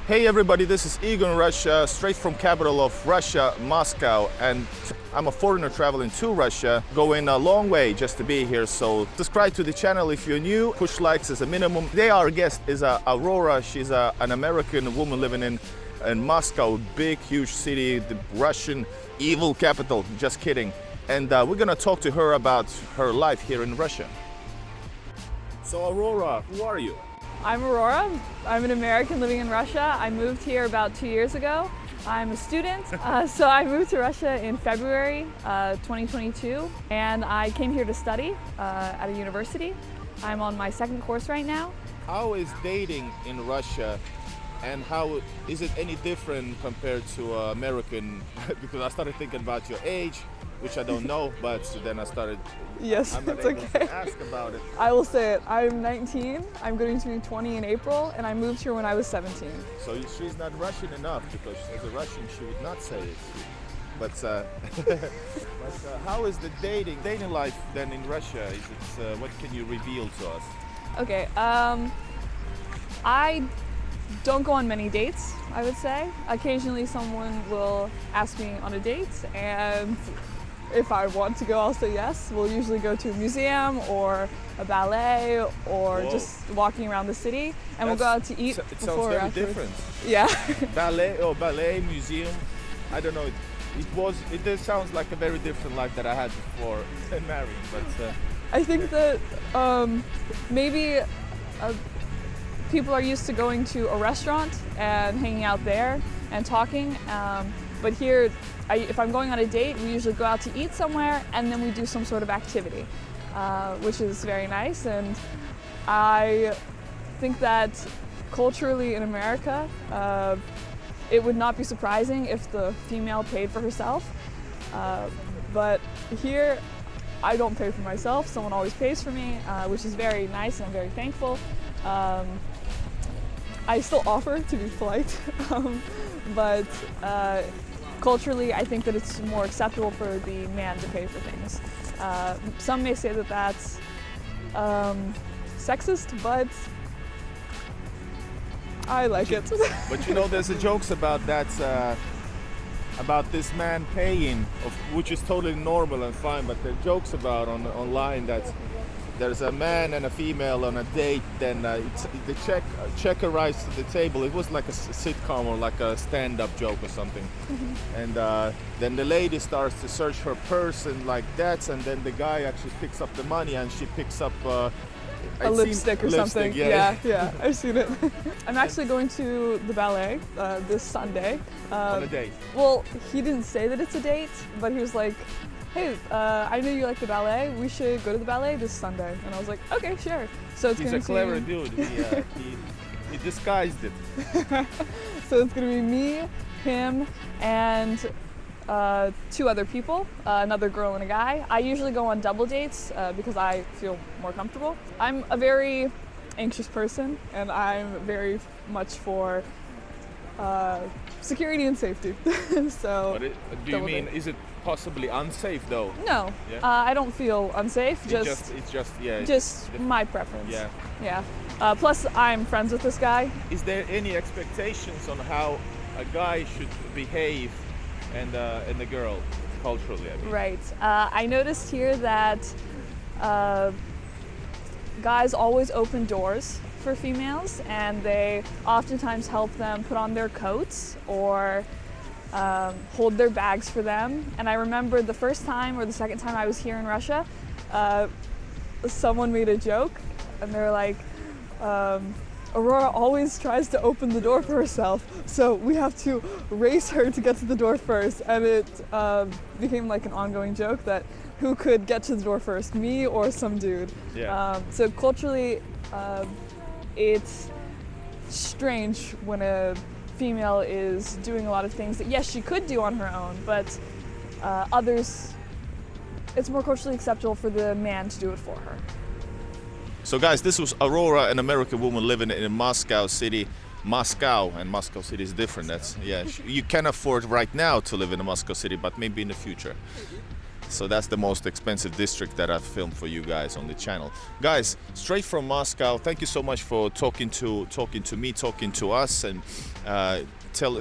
Hey everybody, this is Igor in Russia, straight from capital of Russia, Moscow, and I'm a foreigner traveling to Russia, going a long way just to be here, so subscribe to the channel if you're new, push likes as a minimum. Today our guest is Aurora. She's an American woman living in Moscow, big huge city, the Russian evil capital, just kidding. And we're gonna talk to her about her life here in Russia. So Aurora, who are you? I'm Aurora. I'm an American living in Russia. I moved here about 2 years ago. I'm a student, so I moved to Russia in February 2022, and I came here to study at a university. I'm on my second course right now. How is dating in Russia, and how is it any different compared to American? Because I started thinking about your age, which I don't know, but then I started. Yes, I'm not it's able okay. to ask about it. I will say it. I'm 19. I'm going to be 20 in April, and I moved here when I was 17. So she's not Russian enough, because as a Russian she would not say it. But, how is the dating life then in Russia? Is it what can you reveal to us? Okay. I don't go on many dates, I would say. Occasionally someone will ask me on a date, and if I want to go, I'll say yes. We'll usually go to a museum or a ballet or Whoa. Just walking around the city, and we'll go out to eat It before sounds or very afterwards. different. Yeah. Ballet, museum. I don't know. It does sounds like a very different life that I had before marrying, but I think that maybe people are used to going to a restaurant and hanging out there and talking, but here, if I'm going on a date, we usually go out to eat somewhere and then we do some sort of activity, which is very nice. And I think that culturally in America, it would not be surprising if the female paid for herself, but here I don't pay for myself. Someone always pays for me, which is very nice, and I'm very thankful. I still offer to be polite, but culturally I think that it's more acceptable for the man to pay for things. Some may say that that's sexist, but I like it. But you know, there's jokes about that, about this man paying, which is totally normal and fine. But there are jokes about online that there's a man and a female on a date, then the check arrives to the table. It was like a sitcom or like a stand-up joke or something. Mm-hmm. And then the lady starts to search her purse and like that, and then the guy actually picks up the money and she picks up a lipstick or something. Yeah, I've seen it. I'm actually going to the ballet this Sunday. On a date? Well, he didn't say that it's a date, but he was like, hey, I know you like the ballet, we should go to the ballet this Sunday. And I was like, okay, sure. So it's He's a clever dude. He disguised it. So it's gonna be me, him, and two other people, another girl and a guy. I usually go on double dates because I feel more comfortable. I'm a very anxious person, and I'm very much for security and safety. So. Do you mean, is it possibly unsafe though? No, yeah? I don't feel unsafe. It's just my preference. Yeah. Plus, I'm friends with this guy. Is there any expectations on how a guy should behave and the girl culturally? I mean? Right. I noticed here that guys always open doors for females, and they oftentimes help them put on their coats or hold their bags for them. And I remember the first time or the second time I was here in Russia, someone made a joke, and they're like, Aurora always tries to open the door for herself, so we have to race her to get to the door first. And it became like an ongoing joke that who could get to the door first, me or some dude. Yeah. So culturally, it's strange when a female is doing a lot of things that, yes, she could do on her own, but others, it's more culturally acceptable for the man to do it for her. So guys, this was Aurora, an American woman living in Moscow City. Moscow and Moscow City is different. You can afford right now to live in a Moscow City, but maybe in the future. So that's the most expensive district that I've filmed for you guys on the channel. Guys, straight from Moscow, thank you so much for talking to me, talking to us, and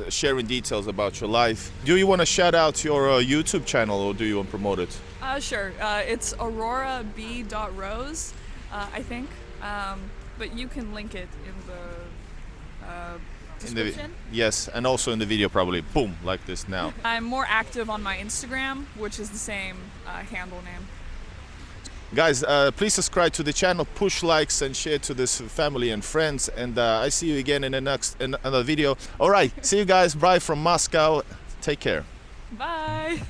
sharing details about your life. Do you want to shout out your YouTube channel, or do you want to promote it? Sure. It's aurorab.rose, I think. But you can link it in the description. Yes, and also in the video probably. Boom, like this now. I'm more active on my Instagram, which is the same handle name. Guys, please subscribe to the channel, push likes and share to this family and friends, and I see you again in another video. All right, see you guys. Bye from Moscow. Take care. Bye.